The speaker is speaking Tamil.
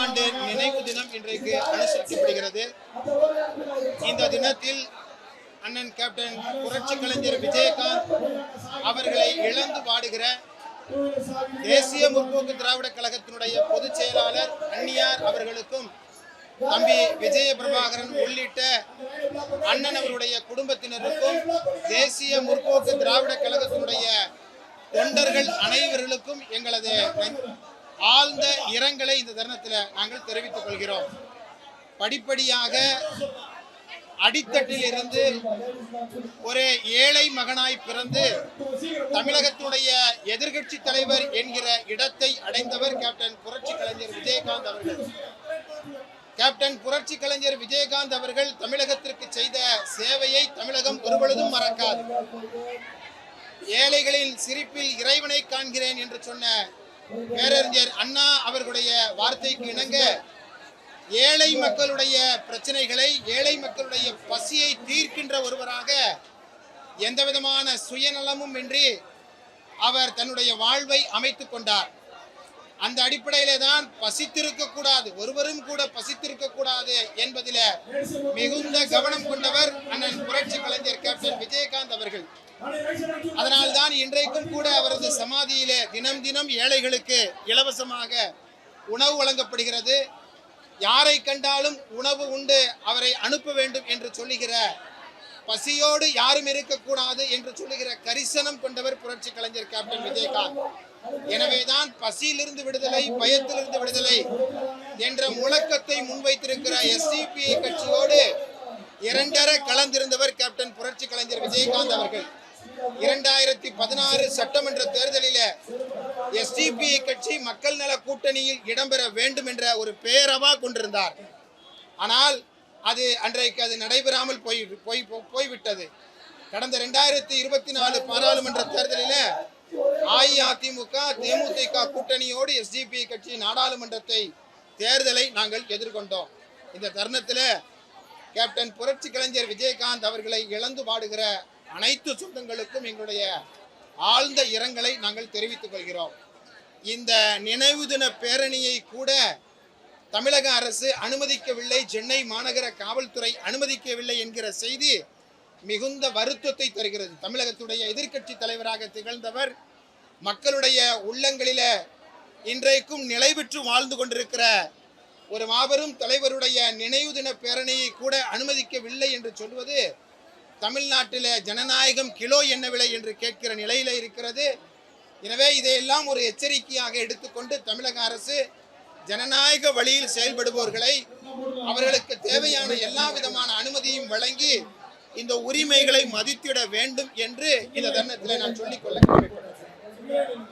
ஆண்டு நினைவு தினம் இன்றைக்கு அனுசரிக்கப்படுகிறது. இந்த தினத்தில் அண்ணன் கேப்டன் புரட்சி கலைஞர் விஜயகாந்த் அவர்களை இழந்து வாடுகிற தேசிய முற்போக்கு திராவிட கழகத்தினுடைய பொதுச் செயலாளர் அன்னியார் அவர்களுக்கும் தம்பி விஜய பிரபாகரன் உள்ளிட்ட அண்ணன் அவருடைய குடும்பத்தினருக்கும் தேசிய முற்போக்கு திராவிட கழகத்தினுடைய தொண்டர்கள் அனைவர்களுக்கும் எங்களது ஆழ்ந்த இரங்கலை இந்த தருணத்தில் நாங்கள் தெரிவித்துக் கொள்கிறோம். படிப்படியாக அடித்தட்டில் இருந்து ஒரு ஏழை மகனாய் பிறந்து தமிழகத்துடைய எதிர்கட்சி தலைவர் என்கிற இடத்தை அடைந்தவர் கேப்டன் புரட்சி கலைஞர் விஜயகாந்த் அவர்கள். கேப்டன் புரட்சி கலைஞர் விஜயகாந்த் அவர்கள் தமிழகத்திற்கு செய்த சேவையை தமிழகம் ஒருபொழுதும் மறக்காது. ஏழைகளின் சிரிப்பில் இறைவனை காண்கிறேன் என்று சொன்ன பேரறிஞர் அண்ணா அவர்களுடைய வார்த்தைக்கு இணங்க ஏழை மக்களுடைய பிரச்சனைகளை, ஏழை மக்களுடைய பசியை தீர்க்கின்ற ஒருவராக எந்த விதமான சுயநலமும் இன்றி அவர் தன்னுடைய வாழ்வை அமைத்துக் கொண்டார். அந்த அடிப்படையிலே தான் பசித்திருக்க கூடாது, ஒருவரும் கூட பசித்திருக்க கூடாது என்பதில் மிகுந்த கவனம் கொண்டவர் அண்ணன் புரட்சி கலைஞர் கேப்டன் விஜயகாந்த் அவர்கள். அதனால்தான் இன்றைக்கும் கூட அவரது சமாதியிலே தினம் தினம் ஏழைகளுக்கு இலவசமாக உணவு வழங்கப்படுகிறது. யாரை கண்டாலும் உணவு உண்டு அவரை அனுப்ப வேண்டும் என்று சொல்லுகிற, பசியோடு யாரும் இருக்கக்கூடாது என்று சொல்லுகிற கரிசனம் கொண்டவர் புரட்சி கலைஞர் கேப்டன் விஜயகாந்த். எனவேதான் பசியிலிருந்து விடுதலை, பயத்திலிருந்து விடுதலை என்ற முழக்கத்தை முன்வைத்திருக்கிற எஸ்டிபிஐ கட்சியோடு இரண்டர கலந்திருந்தவர் கேப்டன் புரட்சி கலைஞர் விஜயகாந்த் அவர்கள். 2016 சட்டமன்ற தேர்தலில் எஸ்டிபிஐ கட்சி மக்கள் நல கூட்டணியில் இடம்பெற வேண்டும் என்ற ஒரு பேரவா கொண்டிருந்தார். ஆனால் அன்றைக்கு அது நடைபெறாமல் போய்விட்டது. கடந்த 2024 பாராளுமன்ற தேர்தலில் அஇஅதிமுக தேமுதிக கூட்டணியோடு எஸ்டிபிஐ கட்சி நாடாளுமன்றத்தை தேர்தலை நாங்கள் எதிர்கொண்டோம். இந்த தருணத்தில் கேப்டன் புரட்சி கலைஞர் விஜயகாந்த் அவர்களை இழந்து வாடுகிற அனைத்து சொந்தங்களுக்கும் எங்களுடைய ஆழ்ந்த இரங்கலை நாங்கள் தெரிவித்துக் கொள்கிறோம். இந்த நினைவு தின பேரணியை கூட தமிழக அரசு அனுமதிக்கவில்லை, சென்னை மாநகர காவல்துறை அனுமதிக்கவில்லை என்கிற செய்தி மிகுந்த வருத்தத்தை தருகிறது. தமிழகத்துடைய எதிர்க்கட்சி தலைவராக திகழ்ந்தவர், மக்களுடைய உள்ளங்களில இன்றைக்கும் நிலை பெற்று வாழ்ந்து கொண்டிருக்கிற ஒரு மாபெரும் தலைவருடைய நினைவு தின பேரணியை கூட அனுமதிக்கவில்லை என்று சொல்வது தமிழ்நாட்டில் ஜனநாயகம் கிலோ என்ன விலை என்று கேட்கிற நிலையில இருக்கிறது. எனவே இதையெல்லாம் ஒரு எச்சரிக்கையாக எடுத்துக்கொண்டு தமிழக அரசு ஜனநாயக வழியில் செயல்படுபவர்களை, அவர்களுக்கு தேவையான எல்லா விதமான அனுமதியும் வழங்கி இந்த உரிமைகளை மதித்திட வேண்டும் என்று இந்த தருணத்தில் நான் சொல்லிக்கொள்ள கேட்கிறேன்.